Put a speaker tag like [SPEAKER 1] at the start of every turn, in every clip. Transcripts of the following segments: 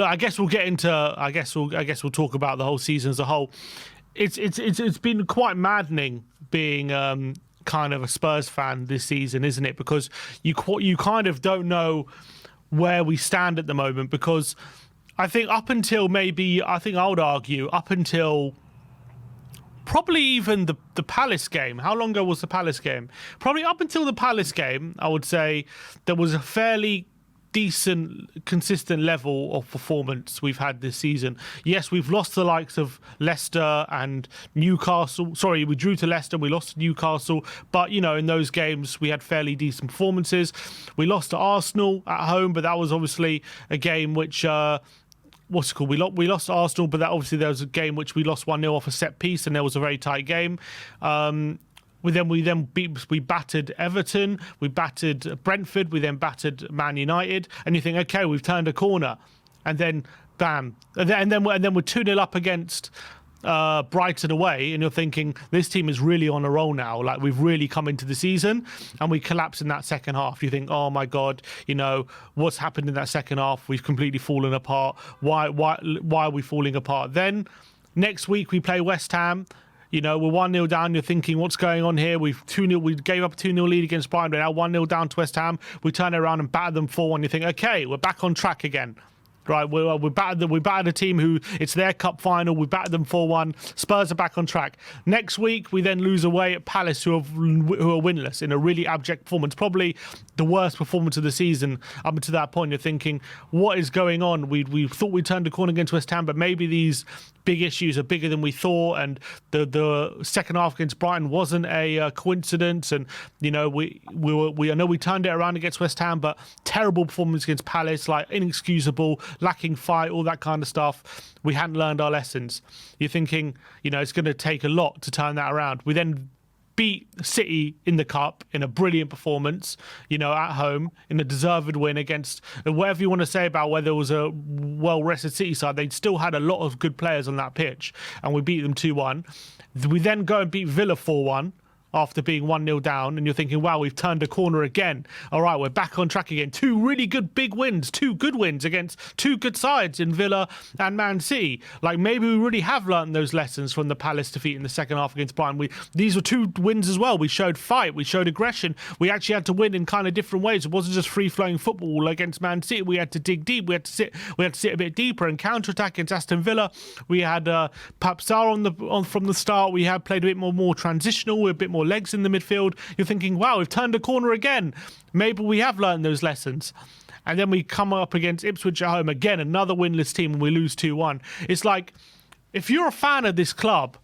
[SPEAKER 1] look, I guess we'll get into. I guess we'll talk about the whole season as a whole. It's been quite maddening being kind of a Spurs fan this season, isn't it? Because you kind of don't know where we stand at the moment. Because I think up until I would argue up until probably even the Palace game. How long ago was the Palace game? Probably up until the Palace game, I would say there was a fairly decent, consistent level of performance we've had this season. Yes, we've lost the likes of Leicester and Newcastle. Sorry, we drew to Leicester, we lost to Newcastle, but in those games we had fairly decent performances. We lost to Arsenal at home, but that was obviously a game which what's it called? We lost to Arsenal, but that obviously there was a game which we lost 1-0 off a set piece, and there was a very tight game. We battered Everton, we battered Brentford, we then battered Man United, and you think, okay, we've turned a corner, and then bam, and then we're 2-0 up against Brighton away, and you're thinking this team is really on a roll now. Like, we've really come into the season, and we collapse in that second half. You think, oh my God, what's happened in that second half? We've completely fallen apart. Why are we falling apart? Then next week we play West Ham. We're 1-0 down. You're thinking, what's going on here? We gave up a 2-0 lead against Brighton. We're now 1-0 down to West Ham. We turn it around and batter them 4-1. You think, okay, we're back on track again. Right, we battered a team who, it's their cup final. We battered them 4-1. Spurs are back on track. Next week, we then lose away at Palace, who are winless in a really abject performance. Probably the worst performance of the season up until that point. You're thinking, what is going on? We thought we turned a corner against West Ham, but maybe these big issues are bigger than we thought, and the second half against Brighton wasn't a coincidence. And I know we turned it around against West Ham, but terrible performance against Palace, like inexcusable, lacking fight, all that kind of stuff. We hadn't learned our lessons. You're thinking, it's going to take a lot to turn that around. We then beat City in the Cup in a brilliant performance, at home, in a deserved win against, whatever you want to say about whether it was a well-rested City side, they still had a lot of good players on that pitch, and we beat them 2-1. We then go and beat Villa 4-1. After being 1-0 down, and you're thinking, wow, we've turned a corner again. All right, we're back on track again. 2 really good big wins, 2 good wins against 2 good sides in Villa and Man City. Like, maybe we really have learned those lessons from the Palace defeat in the second half against Brighton. These were 2 wins as well. We showed fight, we showed aggression. We actually had to win in kind of different ways. It wasn't just free-flowing football against Man City. We had to dig deep. We had to sit a bit deeper and counter-attack against Aston Villa. We had Pap Sarr from the start. We had played a bit more transitional, a bit more legs in the midfield. You're thinking, wow, we've turned a corner again. Maybe we have learned those lessons. And then we come up against Ipswich at home again, another winless team, and we lose 2-1. It's like, if you're a fan of this club,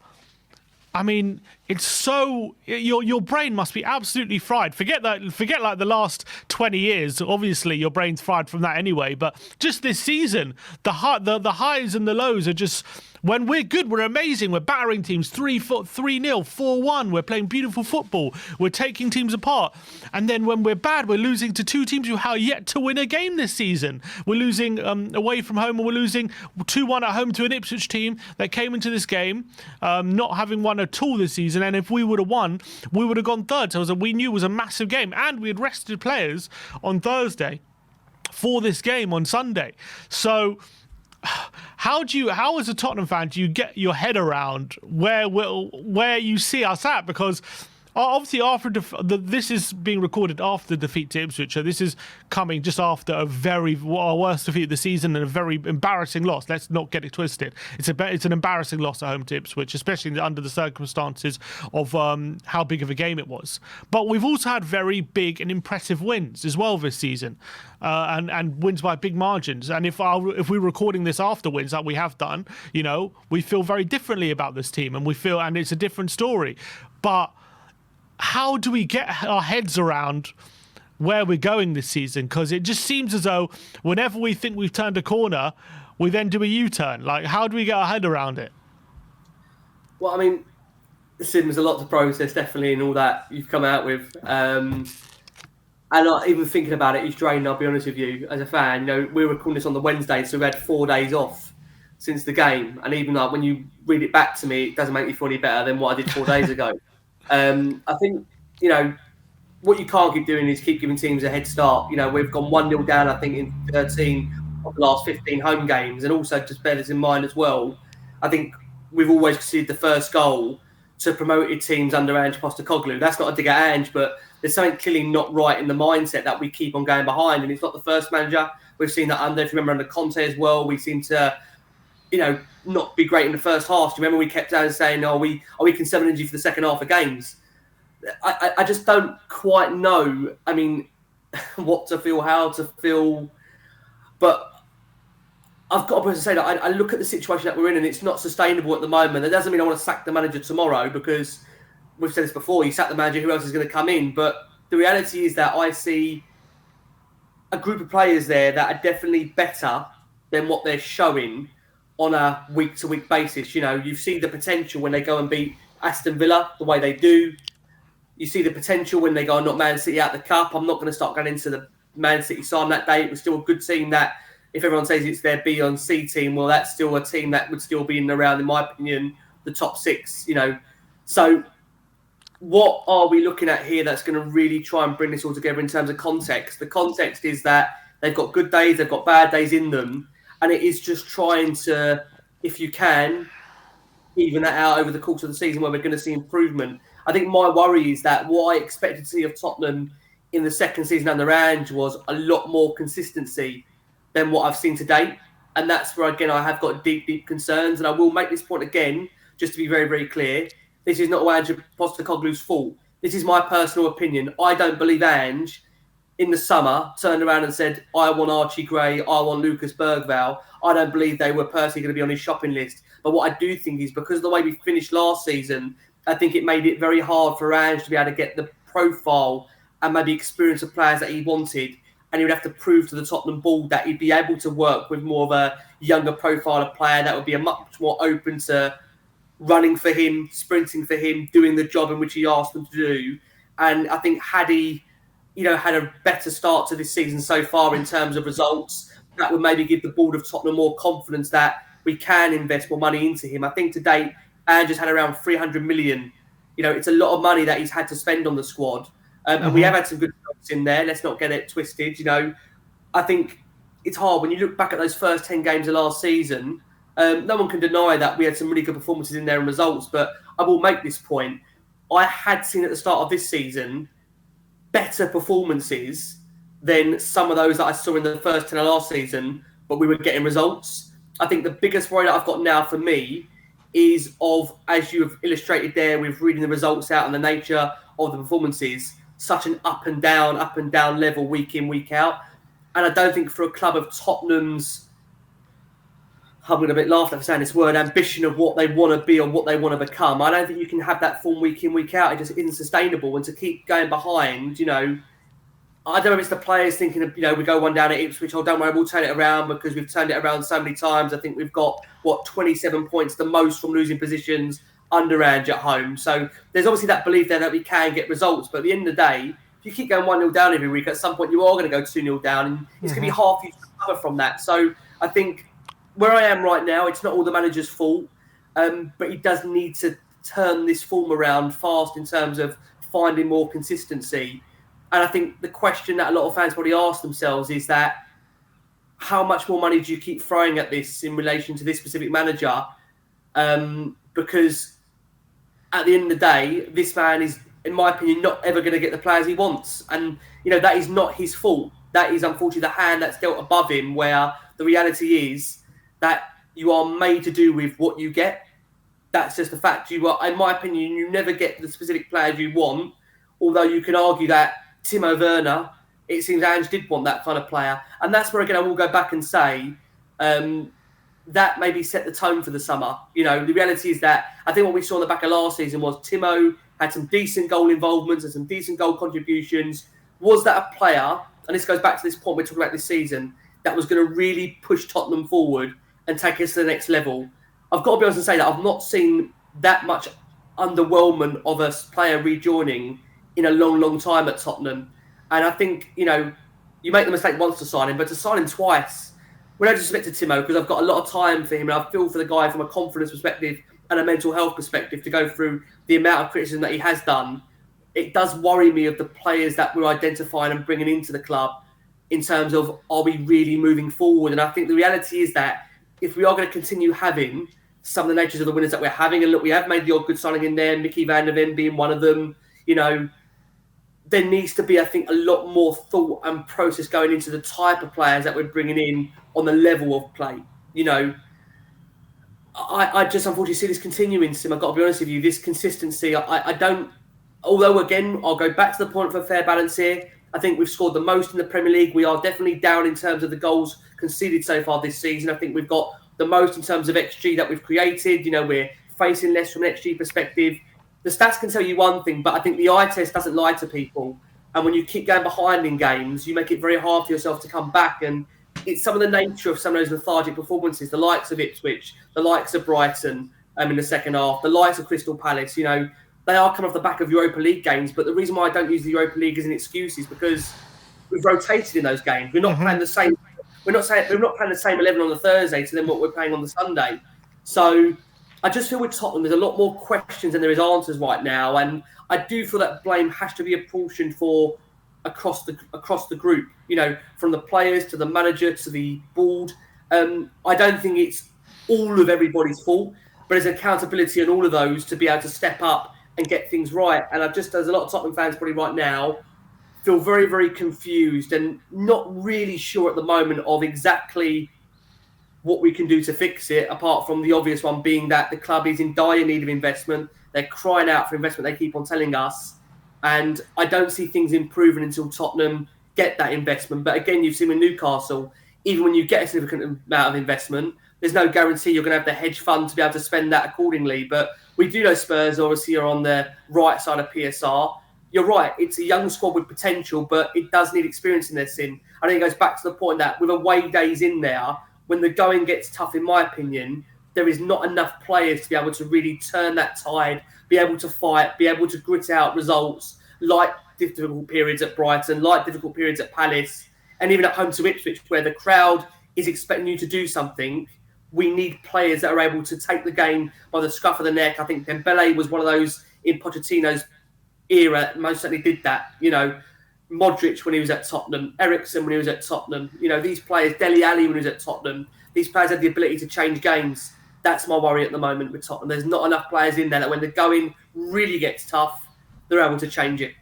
[SPEAKER 1] I mean, it's so, your brain must be absolutely fried. Forget like the last 20 years. Obviously, your brain's fried from that anyway. But just this season, the highs and the lows are just, when we're good, we're amazing. We're battering teams 3-0, 4-1. We're playing beautiful football. We're taking teams apart. And then when we're bad, we're losing to 2 teams who have yet to win a game this season. We're losing away from home, and we're losing 2-1 at home to an Ipswich team that came into this game not having won at all this season. And if we would have won, we would have gone third. So we knew it was a massive game. And we had rested players on Thursday for this game on Sunday. So how as a Tottenham fan, do you get your head around where you see us at? Because obviously, this is being recorded after the defeat to Ipswich, so this is coming just after our worst defeat of the season and a very embarrassing loss. Let's not get it twisted. It's an embarrassing loss at home to Ipswich, especially under the circumstances of how big of a game it was. But we've also had very big and impressive wins as well this season, and wins by big margins. And if we're recording this after wins that we have done, we feel very differently about this team, and it's a different story. But how do we get our heads around where we're going this season? Because it just seems as though whenever we think we've turned a corner, we then do a U-turn. Like, how do we get our head around it?
[SPEAKER 2] Well, I mean, there's a lot to process, definitely, in all that you've come out with. And even thinking about it, it's draining, I'll be honest with you, as a fan. We were recording this on the Wednesday, so we had 4 days off since the game. And even when you read it back to me, it doesn't make me feel any better than what I did 4 days ago. I think, what you can't keep doing is keep giving teams a head start. We've gone 1-0 down, I think, in 13 of the last 15 home games. And also, just bear this in mind as well, I think we've always conceded the first goal to promoted teams under Ange Postecoglou. That's not a dig at Ange, but there's something clearly not right in the mindset that we keep on going behind. And it's not the first manager. We've seen that under, if you remember, under Conte as well, we seem to, not be great in the first half. Do you remember we kept down saying, are we conserving energy for the second half of games? I just don't quite know, what to feel, how to feel. But I've got to say that I look at the situation that we're in and it's not sustainable at the moment. That doesn't mean I want to sack the manager tomorrow, because we've said this before, you sack the manager, who else is going to come in? But the reality is that I see a group of players there that are definitely better than what they're showing on a week-to-week basis. You see the potential when they go and beat Aston Villa the way they do. You see the potential when they go and knock Man City out the cup. I'm not going to start going into the Man City side on that day. It was still a good team that, if everyone says it's their B on C team, well, that's still a team that would still be in around, in my opinion, the top six. So what are we looking at here that's going to really try and bring this all together in terms of context? The context is that they've got good days, they've got bad days in them, and it is just trying to, if you can, even that out over the course of the season where we're going to see improvement. I think my worry is that what I expected to see of Tottenham in the second season under Ange was a lot more consistency than what I've seen to date. And that's where, again, I have got deep, deep concerns. And I will make this point again, just to be very, very clear. This is not Ange Postecoglou's fault. This is my personal opinion. I don't believe Ange, in the summer, turned around and said, I want Archie Gray, I want Lucas Bergvall. I don't believe they were personally going to be on his shopping list. But what I do think is, because of the way we finished last season, I think it made it very hard for Ange to be able to get the profile and maybe experience of players that he wanted. And he would have to prove to the Tottenham board that he'd be able to work with more of a younger profile of player that would be a much more open to running for him, sprinting for him, doing the job in which he asked them to do. And I think had he, had a better start to this season so far in terms of results, that would maybe give the board of Tottenham more confidence that we can invest more money into him. I think to date, Ange has had around 300 million. It's a lot of money that he's had to spend on the squad. And we have had some good results in there. Let's not get it twisted. I think it's hard when you look back at those first 10 games of last season. No one can deny that we had some really good performances in there and results. But I will make this point. I had seen at the start of this season better performances than some of those that I saw in the first 10 of last season, but we were getting results. I think the biggest worry that I've got now for me is of, as you have illustrated there with reading the results out and the nature of the performances, such an up and down level week in, week out. And I don't think for a club of Tottenham's, I'm going to be laughed at for saying this word, ambition of what they want to be or what they want to become, I don't think you can have that form week in, week out. It just isn't sustainable. And to keep going behind, I don't know if it's the players thinking of, we go one down at Ipswich, oh, don't worry, we'll turn it around because we've turned it around so many times. I think we've got, 27 points, the most from losing positions under Ange at home. So there's obviously that belief there that we can get results. But at the end of the day, if you keep going 1-0 down every week, at some point you are going to go 2-0 down. And it's going to be half you to recover from that. So I think where I am right now, it's not all the manager's fault. But he does need to turn this form around fast in terms of finding more consistency. And I think the question that a lot of fans probably ask themselves is that, how much more money do you keep throwing at this in relation to this specific manager? Because at the end of the day, this man is, in my opinion, not ever going to get the players he wants. And, that is not his fault. That is, unfortunately, the hand that's dealt above him, where the reality is that you are made to do with what you get. That's just the fact. You are, in my opinion, you never get the specific players you want, although you can argue that Timo Werner, it seems Ange did want that kind of player. And that's where, again, I will go back and say that maybe set the tone for the summer. The reality is that I think what we saw in the back of last season was Timo had some decent goal involvements and some decent goal contributions. Was that a player, and this goes back to this point we're talking about this season, that was going to really push Tottenham forward and take us to the next level? I've got to be honest and say that I've not seen that much underwhelmment of a player rejoining in a long, long time at Tottenham. And I think, you make the mistake once to sign him, but to sign him twice, with no disrespect to Timo, because I've got a lot of time for him and I feel for the guy from a confidence perspective and a mental health perspective to go through the amount of criticism that he has done. It does worry me of the players that we're identifying and bringing into the club in terms of, are we really moving forward? And I think the reality is that if we are going to continue having some of the natures of the winners that we're having, and look, we have made the odd good signing in there, Mickey Van der Ven being one of them, there needs to be, I think, a lot more thought and process going into the type of players that we're bringing in on the level of play. I just unfortunately see this continuing, Sim. I've got to be honest with you. This consistency, I don't. Although, again, I'll go back to the point for a fair balance here. I think we've scored the most in the Premier League. We are definitely down in terms of the goals conceded so far this season. I think we've got the most in terms of XG that we've created. We're facing less from an XG perspective. The stats can tell you one thing, but I think the eye test doesn't lie to people. And when you keep going behind in games, you make it very hard for yourself to come back. And it's some of the nature of some of those lethargic performances, the likes of Ipswich, the likes of Brighton in the second half, the likes of Crystal Palace. They are coming off the back of Europa League games. But the reason why I don't use the Europa League as an excuse is because we've rotated in those games. We're not playing the same. We're not playing the same 11 on the Thursday to then what we're playing on the Sunday. So I just feel with Tottenham, there's a lot more questions than there is answers right now, and I do feel that blame has to be apportioned for across the group. From the players to the manager to the board. I don't think it's all of everybody's fault, but there's accountability on all of those to be able to step up and get things right. And there's a lot of Tottenham fans probably right now feel very, very confused and not really sure at the moment of exactly what we can do to fix it, apart from the obvious one being that the club is in dire need of investment. They're crying out for investment, they keep on telling us. And I don't see things improving until Tottenham get that investment. But again, you've seen with Newcastle, even when you get a significant amount of investment, there's no guarantee you're going to have the hedge fund to be able to spend that accordingly. But we do know Spurs obviously are on the right side of PSR. You're right, it's a young squad with potential, but it does need experience in their sin. I think it goes back to the point that with away days in there, when the going gets tough, in my opinion, there is not enough players to be able to really turn that tide, be able to fight, be able to grit out results like difficult periods at Brighton, like difficult periods at Palace, and even at home to Ipswich, where the crowd is expecting you to do something. We need players that are able to take the game by the scruff of the neck. I think Dembele was one of those in Pochettino's era, most certainly did that. Modric when he was at Tottenham, Eriksen when he was at Tottenham. These players, Dele Alli when he was at Tottenham, these players had the ability to change games. That's my worry at the moment with Tottenham. There's not enough players in there that when the going really gets tough, they're able to change it.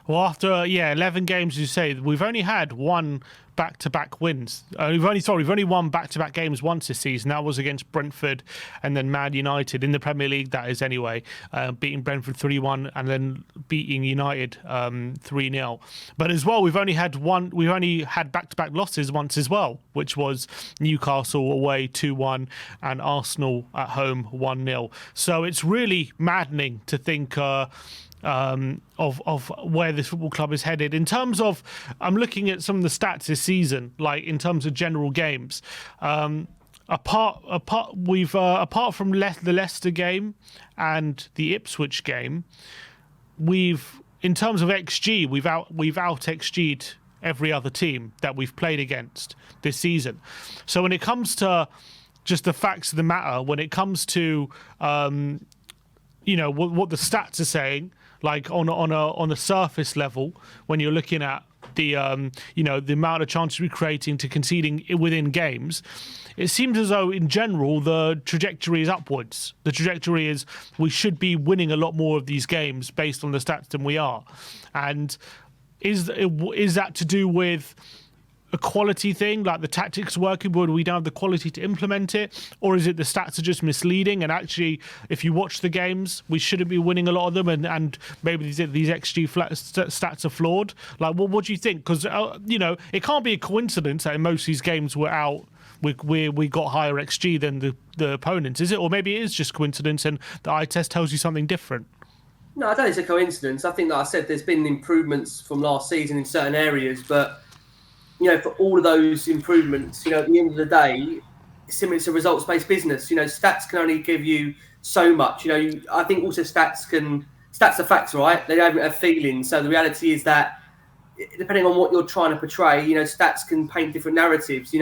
[SPEAKER 1] Well, after 11 games, you say we've only had one back-to-back wins. We've only won back-to-back games once this season. That was against Brentford and then Man United in the Premier League. That is anyway, beating Brentford 3-1 and then beating United 3-0. But as well, we've only had back-to-back losses once as well, which was Newcastle away 2-1 and Arsenal at home 1-0. So it's really maddening to think. Of where this football club is headed. In terms of, I'm looking at some of the stats this season, like in terms of general games. Apart from the Leicester game and the Ipswich game, in terms of XG, we've out XG'd every other team that we've played against this season. So when it comes to just the facts of the matter, when it comes to what the stats are saying, like on a surface level, when you're looking at the the amount of chances we're creating to conceding within games, it seems as though in general the trajectory is upwards. The trajectory is we should be winning a lot more of these games based on the stats than we are. And is that to do with a quality thing, like the tactics working, but we don't have the quality to implement it? Or is it the stats are just misleading, and actually if you watch the games we shouldn't be winning a lot of them, and maybe these XG stats are flawed? Like, what do you think? Because it can't be a coincidence that in most of these games we're out, we got higher XG than the opponents, is it? Or maybe it is just coincidence and the eye test tells you something different.
[SPEAKER 2] No, I don't think it's a coincidence. I think that I said there's been improvements from last season in certain areas, but for all of those improvements, at the end of the day, it's a results-based business. Stats can only give you so much. I think also stats are facts, right? They don't have feelings. So the reality is that depending on what you're trying to portray, stats can paint different narratives.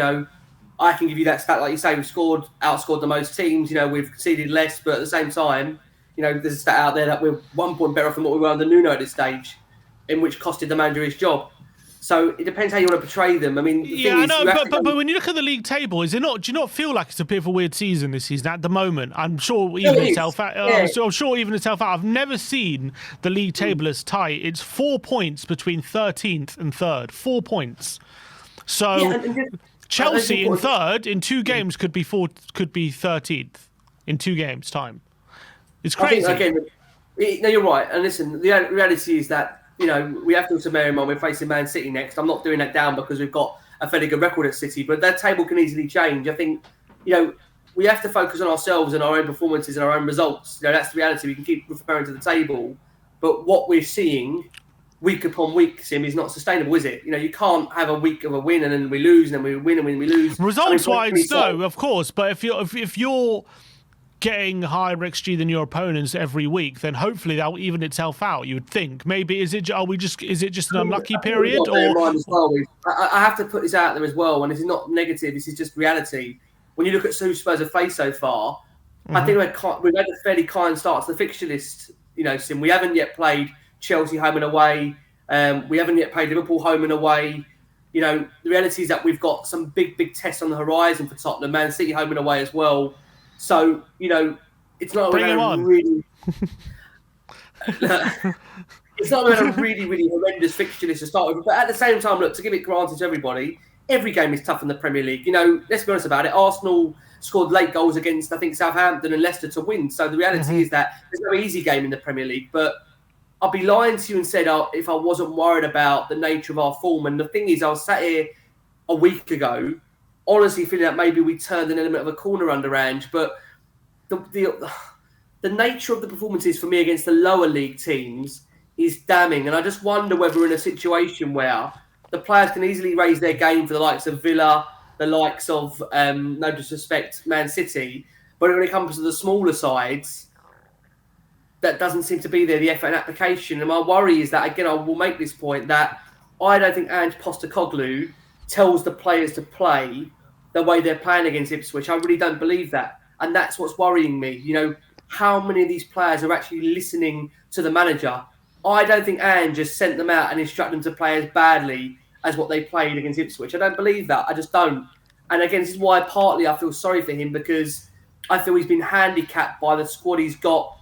[SPEAKER 2] I can give you that stat, like you say, we've outscored the most teams. We've conceded less, but at the same time, there's a stat out there that we're 1 point better off than what we were under Nuno at this stage, in which costed the manager his job. So it depends how you want to portray them. I mean, the
[SPEAKER 1] Yeah,
[SPEAKER 2] thing
[SPEAKER 1] I
[SPEAKER 2] is,
[SPEAKER 1] know,
[SPEAKER 2] you have
[SPEAKER 1] but
[SPEAKER 2] to.
[SPEAKER 1] when you look at the league table, is it not? Do you not feel like it's a bit of a weird season this season at the moment? I'm sure
[SPEAKER 2] No,
[SPEAKER 1] even
[SPEAKER 2] it is.
[SPEAKER 1] itself out.
[SPEAKER 2] Yeah.
[SPEAKER 1] I'm sure even itself out. I've never seen the league table as tight. It's 4 points between 13th and third. 4 points. So
[SPEAKER 2] Yeah, and just, that's
[SPEAKER 1] Chelsea in
[SPEAKER 2] important.
[SPEAKER 1] third in 2 games could be 13th in 2 games time. It's
[SPEAKER 2] I think
[SPEAKER 1] crazy.
[SPEAKER 2] again, no, you're right. And listen, the reality is that we have to also bear in mind we're facing Man City next. I'm not doing that down because we've got a fairly good record at City, but that table can easily change. I think we have to focus on ourselves and our own performances and our own results. That's the reality. We can keep referring to the table, but what we're seeing week upon week, Sim, is not sustainable, is it? You can't have a week of a win and then we lose, and then we win and then we lose.
[SPEAKER 1] Results wise,
[SPEAKER 2] So,
[SPEAKER 1] no, of course, but if you're getting higher XG than your opponents every week, then hopefully that will even itself out. You would think. Maybe is it just an unlucky
[SPEAKER 2] I think we've
[SPEAKER 1] period
[SPEAKER 2] got to bear in
[SPEAKER 1] or
[SPEAKER 2] mind as well. I have to put this out there as well, and this is not negative. This is just reality. When you look at who Spurs have faced so far, I think we've had a fairly kind start to the fixture list. Sim, we haven't yet played Chelsea home and away. We haven't yet played Liverpool home and away. The reality is that we've got some big tests on the horizon for Tottenham, Man City home and away as well. So it's not
[SPEAKER 1] bring
[SPEAKER 2] like
[SPEAKER 1] him
[SPEAKER 2] we're
[SPEAKER 1] on?
[SPEAKER 2] really. It's not a really horrendous fixture list to start with, but at the same time, look, to give it granted to everybody, every game is tough in the Premier League. Let's be honest about it. Arsenal scored late goals against, I think, Southampton and Leicester to win. So the reality is that there's no easy game in the Premier League. But I'd be lying to you and said if I wasn't worried about the nature of our form. And the thing is, I was sat here a week ago, honestly feeling that maybe we turned an element of a corner under Ange, but the nature of the performances for me against the lower league teams is damning. And I just wonder whether we're in a situation where the players can easily raise their game for the likes of Villa, the likes of, no disrespect, Man City. But when it comes to the smaller sides, that doesn't seem to be there, the effort and application. And my worry is that, again, I will make this point, that I don't think Ange Postecoglou tells the players to play the way they're playing against Ipswich. I really don't believe that. And that's what's worrying me. How many of these players are actually listening to the manager? I don't think Ange just sent them out and instructed them to play as badly as what they played against Ipswich. I don't believe that. I just don't. And again, this is why partly I feel sorry for him, because I feel he's been handicapped by the squad he's got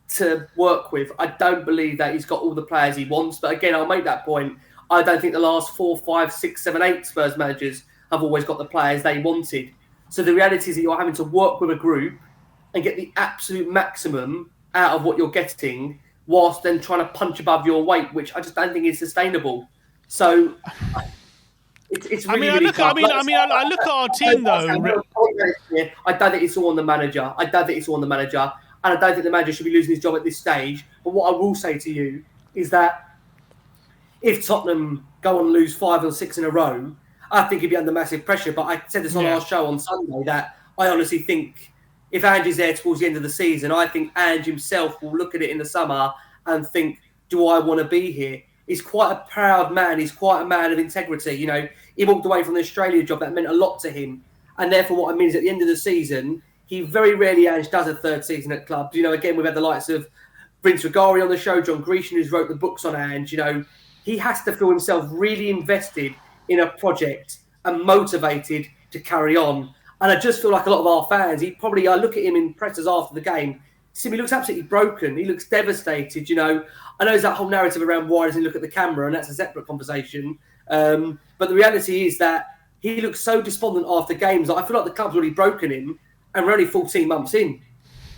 [SPEAKER 2] to work with. I don't believe that he's got all the players he wants. But again, I'll make that point. I don't think the last 4, 5, 6, 7, 8 Spurs managers have always got the players they wanted. So the reality is that you're having to work with a group and get the absolute maximum out of what you're getting, whilst then trying to punch above your weight, which I just don't think is sustainable. So it's really, really tough.
[SPEAKER 1] I look at our team though.
[SPEAKER 2] I don't think it's all on the manager. And I don't think the manager should be losing his job at this stage. But what I will say to you is that if Tottenham go on and lose 5 or 6 in a row, I think he'd be under massive pressure. But I said this on our show on Sunday that I honestly think if Ange is there towards the end of the season, I think Ange himself will look at it in the summer and think, do I want to be here? He's quite a proud man. He's quite a man of integrity. He walked away from the Australia job. That meant a lot to him. And therefore, what I mean is at the end of the season, he very rarely, Ange, does a third season at clubs. Again, we've had the likes of Vince Rigari on the show, John Grecian, who's wrote the books on Ange. He has to feel himself really invested in a project and motivated to carry on. And I just feel like a lot of our fans, I look at him in pressers after the game, he looks absolutely broken. He looks devastated. I know there's that whole narrative around why doesn't he look at the camera, and that's a separate conversation. But the reality is that he looks so despondent after games. I feel like the club's already broken him, and we're only 14 months in.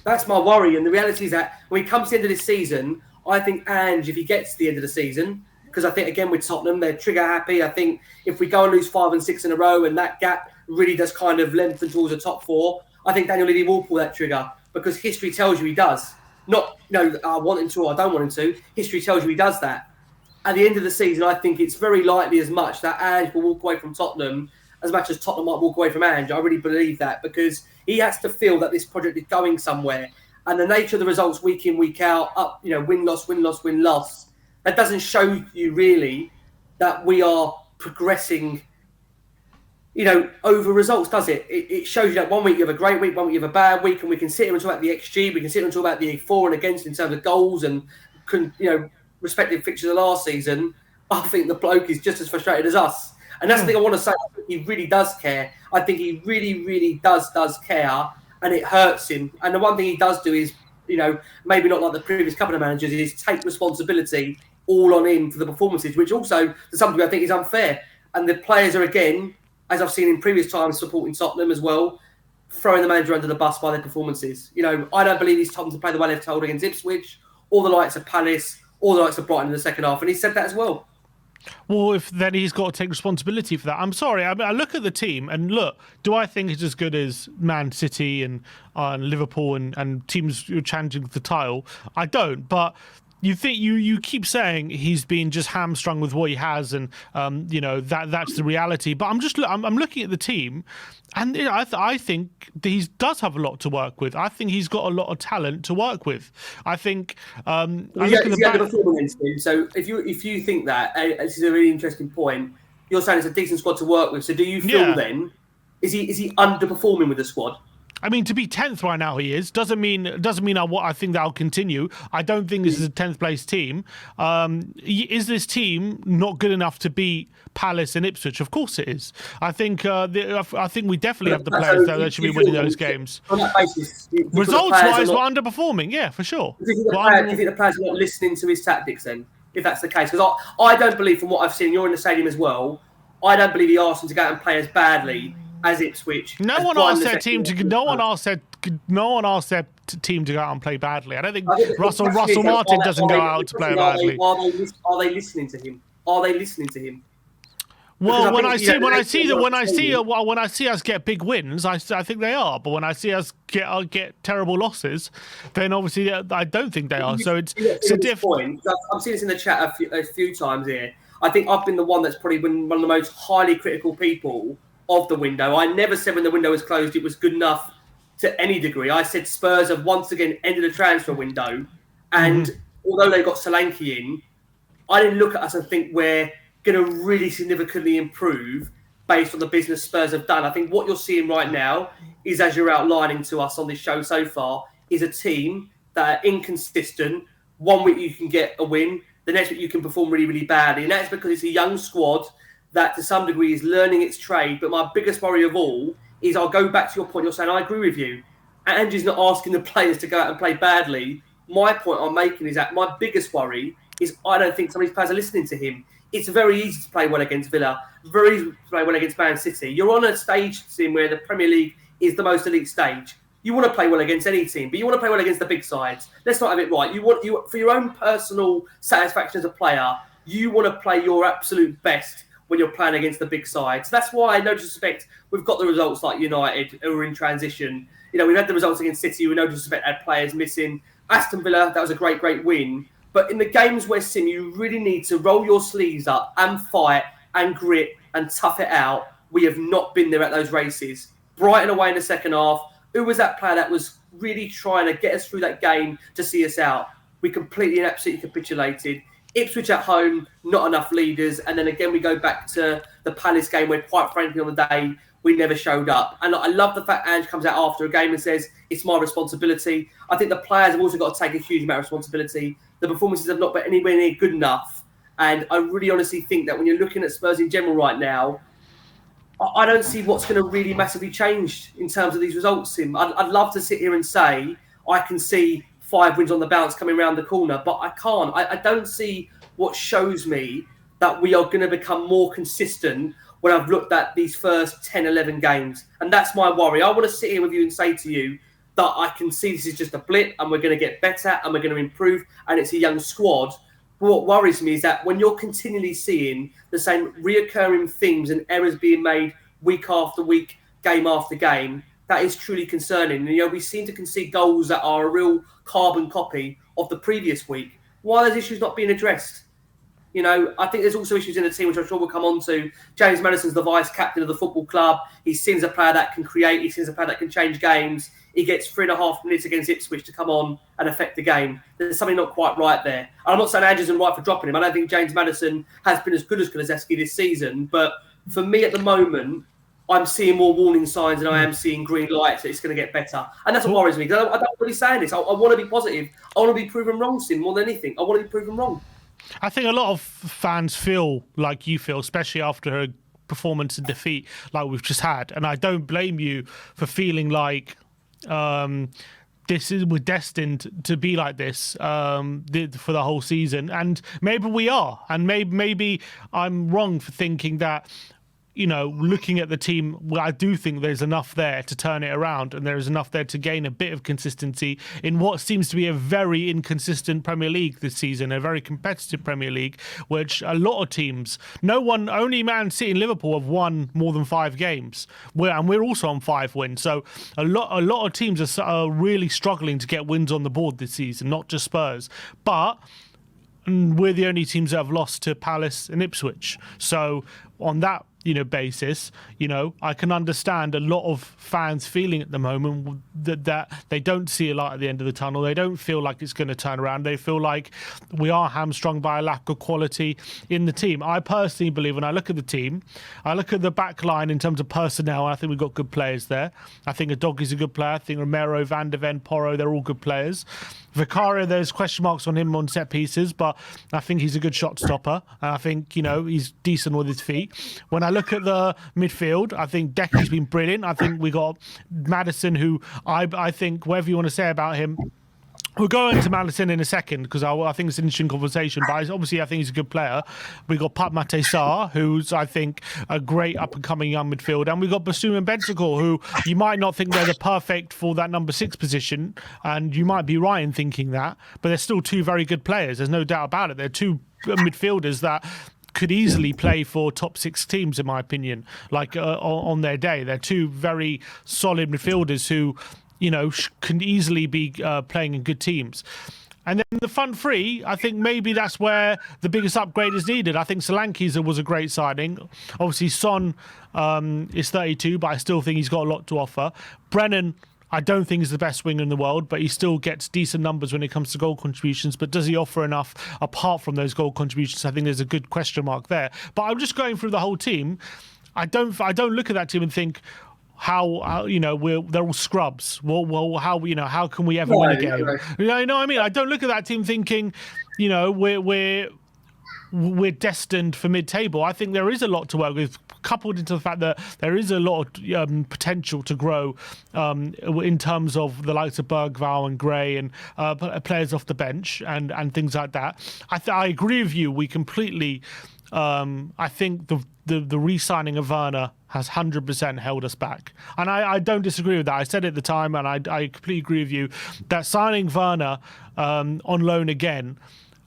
[SPEAKER 2] That's my worry. And the reality is that when he comes to the end of this season, I think Ange, if he gets to the end of the season, because I think, again, with Tottenham, they're trigger happy. I think if we go and lose 5 and 6 in a row and that gap really does kind of lengthen towards the top 4, I think Daniel Levy will pull that trigger, because history tells you he does. Not, I want him to or I don't want him to. History tells you he does that. At the end of the season, I think it's very likely as much that Ange will walk away from Tottenham as much as Tottenham might walk away from Ange. I really believe that, because he has to feel that this project is going somewhere. And the nature of the results week in, week out, up, win, loss, win, loss, win, loss, that doesn't show you really that we are progressing, over results, does it? It shows you that one week you have a great week, one week you have a bad week, and we can sit here and talk about the XG, we can sit here and talk about the for and against in terms of goals and, respective fixtures of last season. I think the bloke is just as frustrated as us. And that's the thing I want to say. I think he really does care. I think he really, really does care, and it hurts him. And the one thing he does do is, maybe not like the previous couple of managers, is take responsibility all on him for the performances, which also, to some degree, I think is unfair. And the players are, again, as I've seen in previous times, supporting Tottenham as well, throwing the manager under the bus by their performances. I don't believe he's told them to play the way they've told against Ipswich, or the likes of Palace, or the likes of Brighton in the second half. And he said that as well.
[SPEAKER 1] Well, if then he's got to take responsibility for that. I'm sorry. I look at the team and look. Do I think it's as good as Man City and Liverpool and teams who are challenging the title? I don't. But you think you keep saying he's been just hamstrung with what he has, and that's the reality. But I'm looking at the team, and I think he does have a lot to work with. I think he's got a lot of talent to work with. I think.
[SPEAKER 2] So if you think that, this is a really interesting point. You're saying it's a decent squad to work with. So do you feel then is he underperforming with the squad?
[SPEAKER 1] I mean, to be 10th right now, he is. Doesn't mean I think that'll continue. I don't think this is a 10th place team. Is this team not good enough to beat Palace and Ipswich? Of course it is. I think we definitely have the players that should be winning those games.
[SPEAKER 2] On that basis,
[SPEAKER 1] results-wise, we're underperforming. Yeah, for sure.
[SPEAKER 2] Do you think the players are not listening to his tactics then? If that's the case, because I don't believe, from what I've seen, you're in the stadium as well. I don't believe he asked them to go out and play as badly as Ipswich.
[SPEAKER 1] No one asked their team to. No one asked their team to go out and play badly. I don't think Russell Martin doesn't go out to play badly.
[SPEAKER 2] Are they listening to him? Are they listening to him?
[SPEAKER 1] Well, when I see us get big wins, I think they are. But when I see us get terrible losses, then obviously I don't think they are. So it's a different.
[SPEAKER 2] I've seen this in the chat a few times here. I think I've been the one that's probably been one of the most highly critical people of the window. I never said when the window was closed it was good enough to any degree. I said Spurs have once again ended the transfer window, and although they got Solanke in, I didn't look at us and think we're going to really significantly improve based on the business Spurs have done. I think what you're seeing right now is, as you're outlining to us on this show so far, is a team that are inconsistent. One week you can get a win, the next week you can perform really, really badly. And that's because it's a young squad that to some degree is learning its trade. But my biggest worry of all is, I'll go back to your point. You're saying, I agree with you. Andrew's not asking the players to go out and play badly. My point I'm making is that my biggest worry is I don't think some of these players are listening to him. It's very easy to play well against Villa, very easy to play well against Man City. You're on a stage, Tim, where the Premier League is the most elite stage. You want to play well against any team, but you want to play well against the big sides. Let's not have it right. You for your own personal satisfaction as a player, you want to play your absolute best when you're playing against the big sides. That's why, no disrespect, we've got the results like United, who are in transition. We've had the results against City, who, no disrespect, had players missing. Aston Villa, that was a great, great win. But in the games where, Sim, you really need to roll your sleeves up and fight and grit and tough it out, we have not been there at those races. Brighton away in the second half. Who was that player that was really trying to get us through that game to see us out? We completely and absolutely capitulated. Ipswich at home, not enough leaders. And then again, we go back to the Palace game where, quite frankly, on the day, we never showed up. And I love the fact Ange comes out after a game and says, it's my responsibility. I think the players have also got to take a huge amount of responsibility. The performances have not been anywhere near good enough. And I really honestly think that when you're looking at Spurs in general right now, I don't see what's going to really massively change in terms of these results, Sim. I'd love to sit here and say I can see 5 wins on the bounce coming around the corner, but I can't. I don't see what shows me that we are going to become more consistent when I've looked at these first 10, 11 games. And that's my worry. I want to sit here with you and say to you that I can see this is just a blip and we're going to get better and we're going to improve and it's a young squad. But what worries me is that when you're continually seeing the same reoccurring themes and errors being made week after week, game after game, that is truly concerning. And, we seem to concede goals that are a real carbon copy of the previous week. Why are those issues not being addressed? I think there's also issues in the team, which I'm sure we'll come on to. James Maddison's the vice captain of the football club. He's seen as a player that can create. He's seen as a player that can change games. He gets 3.5 minutes against Ipswich to come on and affect the game. There's something not quite right there. And I'm not saying Andrews isn't right for dropping him. I don't think James Maddison has been as good as Kulusevski this season. But for me at the moment, I'm seeing more warning signs than I am seeing green lights that it's going to get better. And that's what worries me. I don't really say this. I want to be positive. I want to be proven wrong, Sim, more than anything. I want to be proven wrong.
[SPEAKER 1] I think a lot of fans feel like you feel, especially after a performance and defeat like we've just had. And I don't blame you for feeling like we're destined to be like this for the whole season. And maybe we are. And maybe I'm wrong for thinking that, looking at the team, well, I do think there's enough there to turn it around, and there is enough there to gain a bit of consistency in what seems to be a very inconsistent Premier League this season, a very competitive Premier League, which a lot of teams, only Man City and Liverpool have won more than 5 games, and we're also on 5 wins. So a lot of teams are really struggling to get wins on the board this season, not just Spurs, but we're the only teams that have lost to Palace and Ipswich. So on that basis, I can understand a lot of fans feeling at the moment that they don't see a light at the end of the tunnel. They don't feel like it's going to turn around. They feel like we are hamstrung by a lack of quality in the team. I personally believe, when I look at the team, I look at the back line in terms of personnel, and I think we've got good players there. I think Udogi's a good player. I think Romero, Van der Ven, Porro, they're all good players. Vicario, there's question marks on him on set pieces, but I think he's a good shot stopper. And I think, he's decent with his feet. When I look at the midfield, I think Decky's been brilliant. I think we got Maddison, who I think, whatever you want to say about him, we'll go into Maddison in a second because I think it's an interesting conversation. But obviously, I think he's a good player. We got Pat Mate Sarr, who's, I think, a great up-and-coming young midfielder. And we got Basuma and Bentancur, who you might not think they're the perfect for that number 6 position. And you might be right in thinking that. But they're still 2 very good players. There's no doubt about it. They're 2 midfielders that could easily play for top 6 teams, in my opinion, on their day. They're 2 very solid midfielders who, can easily be playing in good teams. And then the front 3, I think maybe that's where the biggest upgrade is needed. I think Solanke's was a great signing. Obviously, Son is 32, but I still think he's got a lot to offer. Brennan, I don't think he's the best winger in the world, but he still gets decent numbers when it comes to goal contributions. But does he offer enough apart from those goal contributions? I think there's a good question mark there. But I'm just going through the whole team. I don't look at that team and think, how they're all scrubs. Well, how can we ever win a game?
[SPEAKER 2] Right.
[SPEAKER 1] You know what I mean? I don't look at that team thinking, we're destined for mid-table. I think there is a lot to work with, coupled into the fact that there is a lot of potential to grow in terms of the likes of Bergvall and Gray and players off the bench and things like that. I agree with you. We completely. I think the re-signing of Werner has 100% held us back. And I don't disagree with that. I said it at the time, and I completely agree with you, that signing Werner on loan again,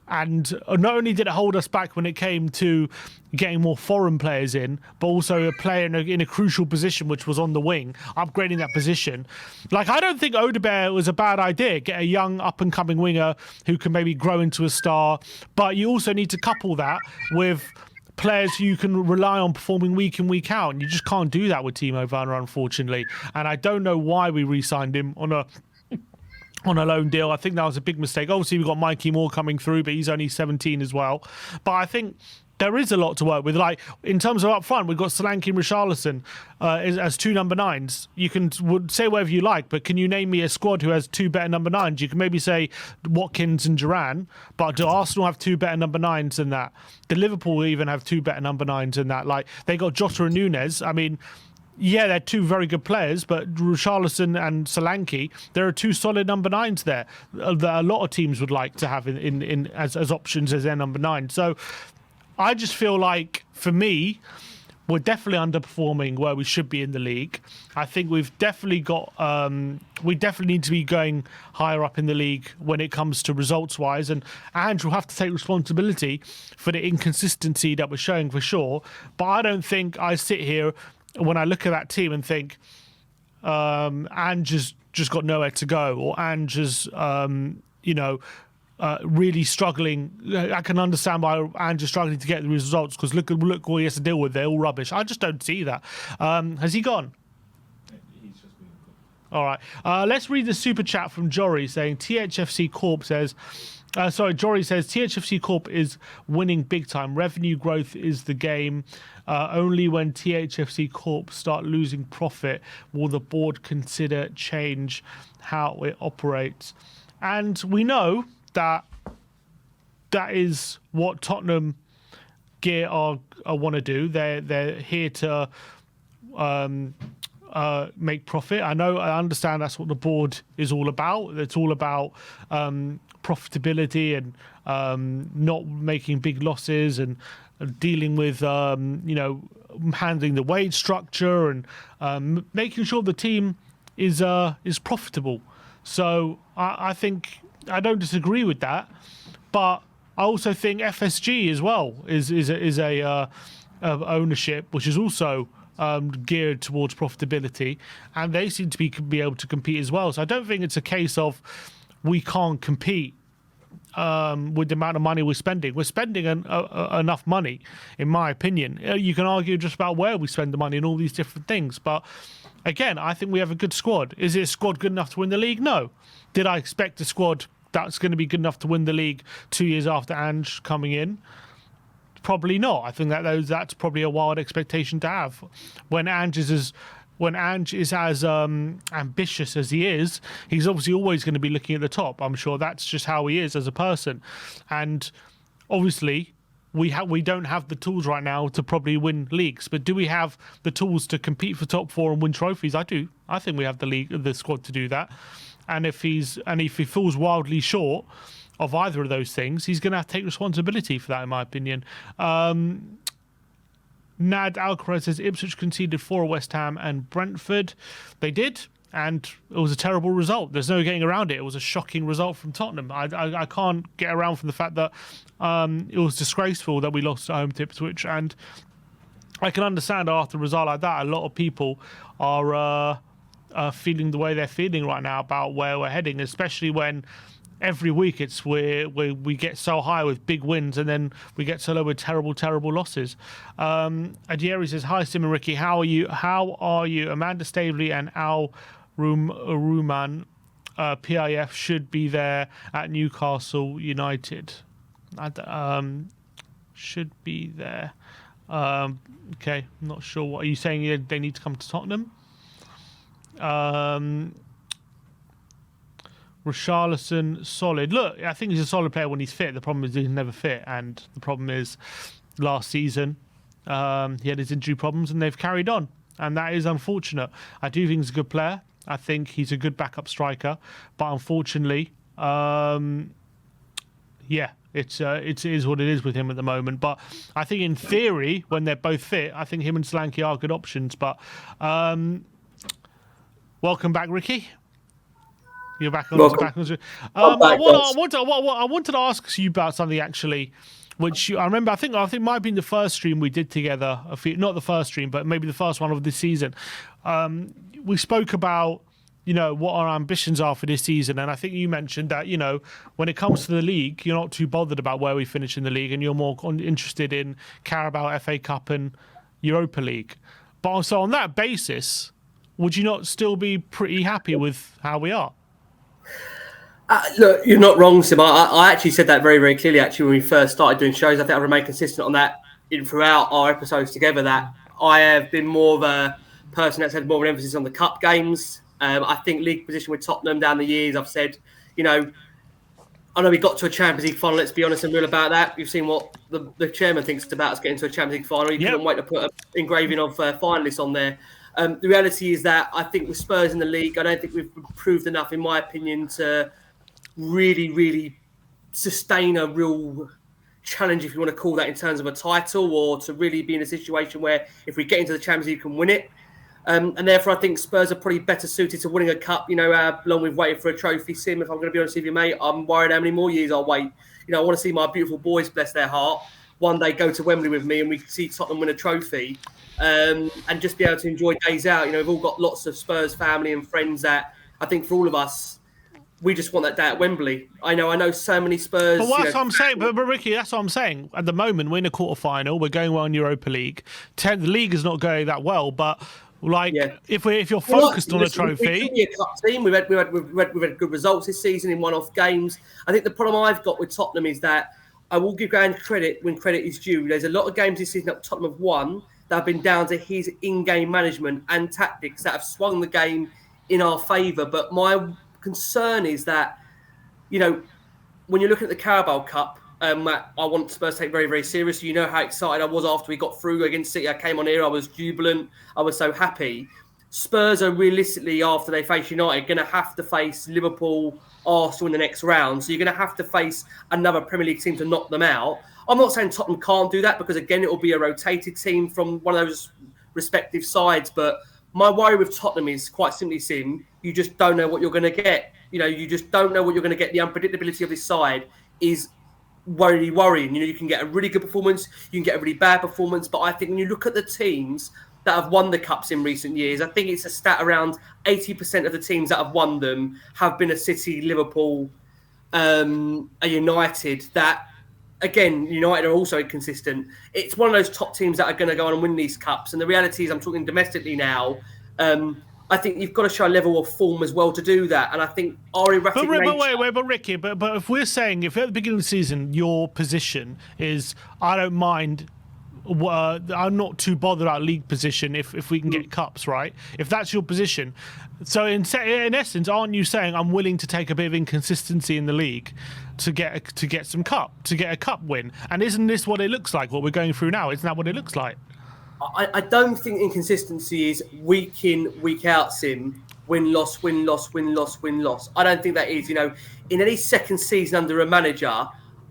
[SPEAKER 1] and not only did it hold us back when it came to getting more foreign players in, but also a player in a crucial position, which was on the wing, upgrading that position. I don't think Odegaard was a bad idea. Get a young up-and-coming winger who can maybe grow into a star. But you also need to couple that with players who you can rely on performing week in, week out. And you just can't do that with Timo Werner, unfortunately. And I don't know why we re-signed him on a loan deal. I think that was a big mistake. Obviously, we've got Mikey Moore coming through, but he's only 17 as well. But I think there is a lot to work with. In terms of up front, we've got Solanke and Richarlison as 2 number 9s. You can say whatever you like, but can you name me a squad who has 2 better number 9s? You can maybe say Watkins and Duran, but do Arsenal have 2 better number 9s than that? Do Liverpool even have 2 better number 9s than that? They got Jota and Nunes. I mean, yeah, they're 2 very good players, but Richarlison and Solanke, there are 2 solid number 9s there that a lot of teams would like to have as options as their number 9. So I just feel like, for me, we're definitely underperforming where we should be in the league. I think we've definitely got, we definitely need to be going higher up in the league when it comes to results-wise. And Andrew will have to take responsibility for the inconsistency that we're showing for sure. But I don't think I sit here when I look at that team and think, Andrew's just got nowhere to go, or Andrew's, really struggling. I can understand why Andrew's struggling to get the results, because look what he has to deal with. They're all rubbish. I just don't see that. Has he gone?
[SPEAKER 3] He's just been...
[SPEAKER 1] All right. Let's read the super chat from Jory saying THFC Corp says... Jory says THFC Corp is winning big time. Revenue growth is the game. Only when THFC Corp start losing profit will the board consider change how it operates. And we know that that is what Tottenham gear are want to do. They're here to make profit. I understand that's what the board is all about. It's all about profitability and not making big losses and dealing with handling the wage structure and making sure the team is profitable. So I think I don't disagree with that, but I also think FSG as well is a ownership which is also geared towards profitability, and they seem to be able to compete as well. So I don't think it's a case of we can't compete with the amount of money we're spending. We're spending enough money, in my opinion. You can argue just about where we spend the money and all these different things, but again, I think we have a good squad. Is it a squad good enough to win the league? No. Did I expect a squad that's going to be good enough to win the league 2 years after Ange coming in? Probably not. I think that's probably a wild expectation to have. When Ange is as ambitious as he is, he's obviously always going to be looking at the top. I'm sure that's just how he is as a person. And obviously, we don't have the tools right now to probably win leagues. But do we have the tools to compete for top four and win trophies? I do. I think we have the squad to do that. And if he falls wildly short of either of those things, he's going to have to take responsibility for that, in my opinion. Nad Alcaraz says Ipswich conceded 4 at West Ham and Brentford. They did, and it was a terrible result. There's no getting around it. It was a shocking result from Tottenham. I can't get around from the fact that it was disgraceful that we lost at home to Ipswich, and I can understand after a result like that, a lot of people are feeling the way they're feeling right now about where we're heading, especially when every week it's where we get so high with big wins and then we get so low with terrible losses. Adieri says, hi Sim and Ricky, how are you? Amanda Staveley and Al Ruman PIF should be there at Newcastle United. Should be there. Okay, I'm not sure. What are you saying? They need to come to Tottenham? Richarlison, solid. Look, I think he's a solid player when he's fit. The problem is he's never fit, and the problem is last season he had his injury problems, and they've carried on, and that is unfortunate. I do think he's a good player. I think he's a good backup striker, but unfortunately, it is what it is with him at the moment. But I think in theory, when they're both fit, I think him and Solanke are good options. But welcome back, Ricky. You're back on. I wanted to ask you about something actually, which I remember. I think might have been the first stream we did together. Not the first stream, but maybe the first one of this season. We spoke about what our ambitions are for this season, and I think you mentioned that when it comes to the league, you're not too bothered about where we finish in the league, and you're more interested in Carabao, FA Cup, and Europa League. But so on that basis, would you not still be pretty happy with how we are?
[SPEAKER 2] Look, you're not wrong, Sim. I actually said that very, very clearly, actually, when we first started doing shows. I think I remain consistent on that throughout our episodes together, that I have been more of a person that's had more of an emphasis on the cup games. I think league position with Tottenham down the years, I've said, I know we got to a Champions League final, let's be honest and real about that. You've seen what the chairman thinks about us getting to a Champions League final. He couldn't wait to put an engraving of finalists on there. The reality is that I think with Spurs in the league, I don't think we've proved enough, in my opinion, to really, really sustain a real challenge, if you want to call that, in terms of a title, or to really be in a situation where if we get into the Champions League, we can win it. And therefore, I think Spurs are probably better suited to winning a cup. How long we've waited for a trophy. Sim, if I'm going to be honest with you, mate, I'm worried how many more years I'll wait. I want to see my beautiful boys, bless their heart, one day go to Wembley with me and we can see Tottenham win a trophy. And just be able to enjoy days out. We've all got lots of Spurs family and friends that I think for all of us, we just want that day at Wembley. I know so many Spurs.
[SPEAKER 1] But that's what I'm saying. But Ricky, that's what I'm saying. At the moment, we're in a quarter-final. We're going well in Europa League. The league is not going that well, but if you're focused on a trophy,
[SPEAKER 2] we're a cup team. We've had good results this season in one-off games. I think the problem I've got with Tottenham is that I will give Graham credit when credit is due. There's a lot of games this season that Tottenham have won that have been down to his in-game management and tactics that have swung the game in our favour. But my concern is that, when you're looking at the Carabao Cup, that I want Spurs to take very, very seriously. You know how excited I was after we got through against City. I came on here, I was jubilant, I was so happy. Spurs are realistically, after they face United, going to have to face Liverpool, Arsenal in the next round. So you're going to have to face another Premier League team to knock them out. I'm not saying Tottenham can't do that because, again, it will be a rotated team from one of those respective sides. But my worry with Tottenham is quite simply, Sim, you just don't know what you're going to get. You just don't know what you're going to get. The unpredictability of this side is worrying. You can get a really good performance, you can get a really bad performance. But I think when you look at the teams that have won the Cups in recent years, I think it's a stat around 80% of the teams that have won them have been a City, Liverpool, a United that, again, United are also inconsistent. It's one of those top teams that are going to go on and win these Cups. And the reality is, I'm talking domestically now, I think you've got to show a level of form as well to do that. And I think our erratic nature...
[SPEAKER 1] But Ricky, but if we're saying, if at the beginning of the season your position is, I don't mind... I'm not too bothered about league position if we can get cups, right? If that's your position, so in essence, aren't you saying I'm willing to take a bit of inconsistency in the league to get a cup win? And isn't this what it looks like? What we're going through now, isn't that what it looks like?
[SPEAKER 2] I don't think inconsistency is week in, week out, Sim. Win, loss, win, loss, win, loss, win, loss. I don't think that is. In any second season under a manager,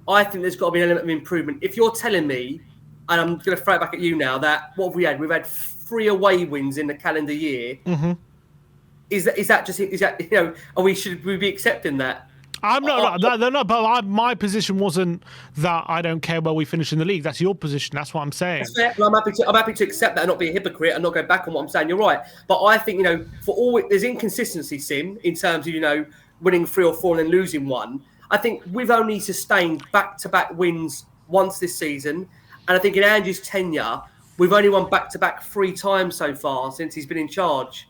[SPEAKER 2] I think there's got to be an element of improvement. If you're telling me, and I'm going to throw it back at you now, that what have we had? We've had 3 away wins in the calendar year.
[SPEAKER 1] Mm-hmm.
[SPEAKER 2] Is that should we be accepting that?
[SPEAKER 1] I'm not. But my position wasn't that I don't care where we finish in the league. That's your position. That's what I'm saying.
[SPEAKER 2] That's fair. Well, I'm happy to accept that and not be a hypocrite and not go back on what I'm saying. You're right. But I think for all there's inconsistency, Sim, in terms of winning 3 or 4 and then losing 1. I think we've only sustained back-to-back wins once this season. And I think in Andrew's tenure, we've only won back-to-back 3 times so far since he's been in charge.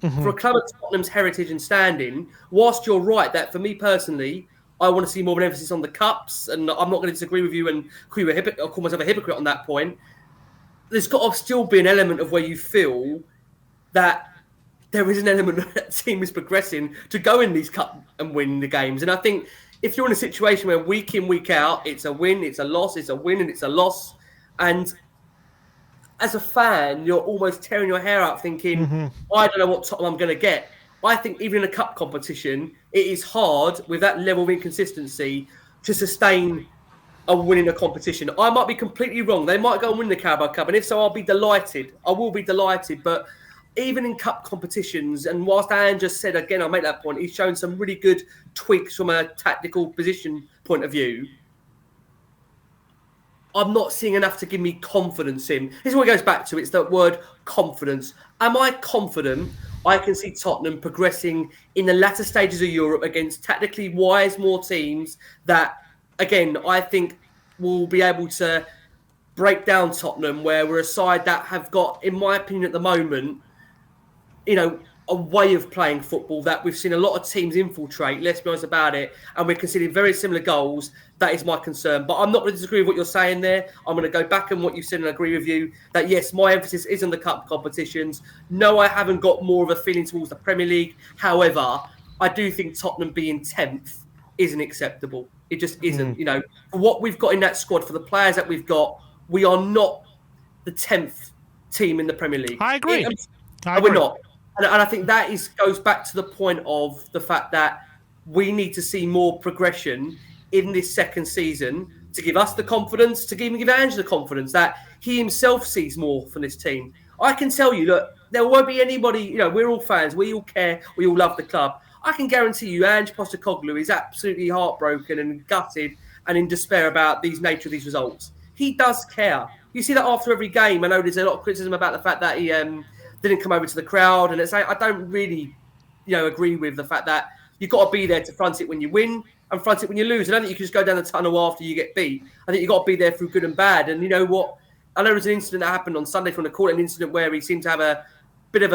[SPEAKER 2] Mm-hmm. For a club of Tottenham's heritage and standing, whilst you're right that for me personally, I want to see more of an emphasis on the cups, and I'm not going to disagree with you and call myself a hypocrite on that point, there's got to still be an element of where you feel that there is an element that the team is progressing to go in these cup and win the games. And I think if you're in a situation where week in, week out, it's a win, it's a loss, it's a win, and it's a loss, and as a fan, you're almost tearing your hair out thinking, mm-hmm. I don't know what Tottenham I'm going to get. I think even in a cup competition, it is hard with that level of inconsistency to sustain a win in a competition. I might be completely wrong. They might go and win the Carabao Cup, and if so, I'll be delighted. I will be delighted, but even in cup competitions, and whilst Anne just said, again, I'll make that point, he's shown some really good tweaks from a tactical position point of view. I'm not seeing enough to give me confidence in. This is what it goes back to. It's that word confidence. Am I confident I can see Tottenham progressing in the latter stages of Europe against tactically wise more teams that, again, I think will be able to break down Tottenham, where we're a side that have got, in my opinion at the moment, a way of playing football that we've seen a lot of teams infiltrate, let's be honest about it, and we're conceding very similar goals. That is my concern. But I'm not going to disagree with what you're saying there. I'm going to go back on what you said and agree with you that, yes, my emphasis is on the cup competitions. No, I haven't got more of a feeling towards the Premier League. However, I do think Tottenham being 10th isn't acceptable. It just isn't. For what we've got in that squad, for the players that we've got, we are not the 10th team in the Premier League.
[SPEAKER 1] I agree.
[SPEAKER 2] We're not. And I think that goes back to the point of the fact that we need to see more progression in this second season to give us the confidence, to even give Ange the confidence that he himself sees more from this team. I can tell you, look, there won't be anybody, we're all fans, we all care, we all love the club. I can guarantee you Ange Postecoglou is absolutely heartbroken and gutted and in despair about the nature of these results. He does care. You see that after every game. I know there's a lot of criticism about the fact that he didn't come over to the crowd, and I don't really, agree with the fact that you've got to be there to front it when you win and front it when you lose. I don't think you can just go down the tunnel after you get beat. I think you've got to be there through good and bad. And you know what? I know there was an incident that happened on Sunday from the court, an incident where he seemed to have a bit of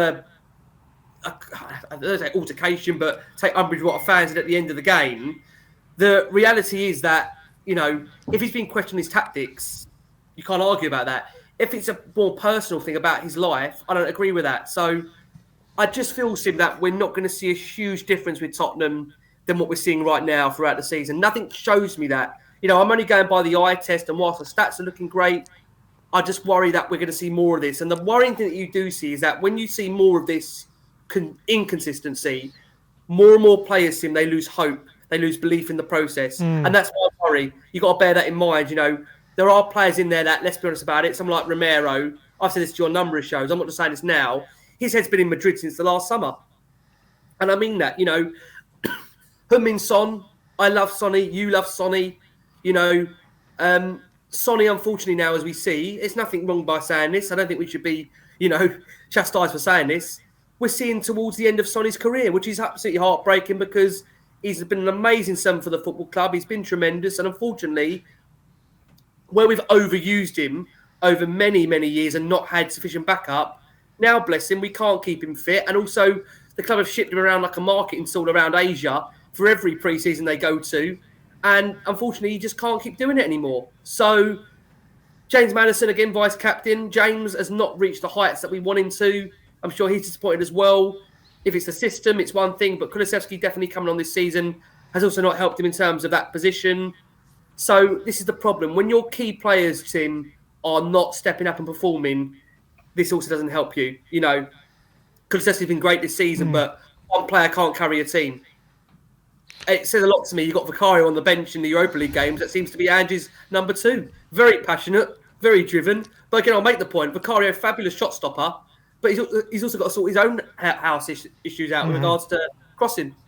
[SPEAKER 2] I don't say altercation, but take umbrage with what fans did at the end of the game. The reality is that, if he's been questioning his tactics, you can't argue about that. If it's a more personal thing about his life, I don't agree with that. So I just feel, Sim, that we're not going to see a huge difference with Tottenham than what we're seeing right now throughout the season. Nothing shows me that. You know, I'm only going by the eye test, and whilst the stats are looking great, I just worry that we're going to see more of this. And the worrying thing that you do see is that when you see more of this inconsistency, more and more players seem they lose hope, they lose belief in the process, and that's why I worry. You got to bear that in mind. You know, there are players in there that, let's be honest about it, someone like Romero. I've said this to you on a number of shows. I'm not just saying this now. His head's been in Madrid since the last summer, and I mean that. You know, Heung-min Son, I love Sonny. You love Sonny. You know, Sonny, unfortunately, now as we see, it's nothing wrong by saying this. I don't think we should be, you know, chastised for saying this. We're seeing towards the end of Sonny's career, which is absolutely heartbreaking because he's been an amazing son for the football club. He's been tremendous. And unfortunately, where we've overused him over many, many years and not had sufficient backup, now, bless him, we can't keep him fit. And also, the club have shipped him around like a marketing stall around Asia for every pre-season they go to. And unfortunately, you just can't keep doing it anymore. So, James Maddison, again, vice-captain. James has not reached the heights that we want him to. I'm sure he's disappointed as well. If it's the system, it's one thing. But Kulusevski definitely coming on this season has also not helped him in terms of that position. So this is the problem. When your key players, Tim, are not stepping up and performing, this also doesn't help you. You know, Kulusevski's been great this season, but one player can't carry a team. It says a lot to me. You've got Vicario on the bench in the Europa League games. That seems to be Ange's number 2. Very passionate, very driven. But again, I'll make the point. Vicario, fabulous shot stopper. But he's also got to sort his own house issues out with regards to crossing.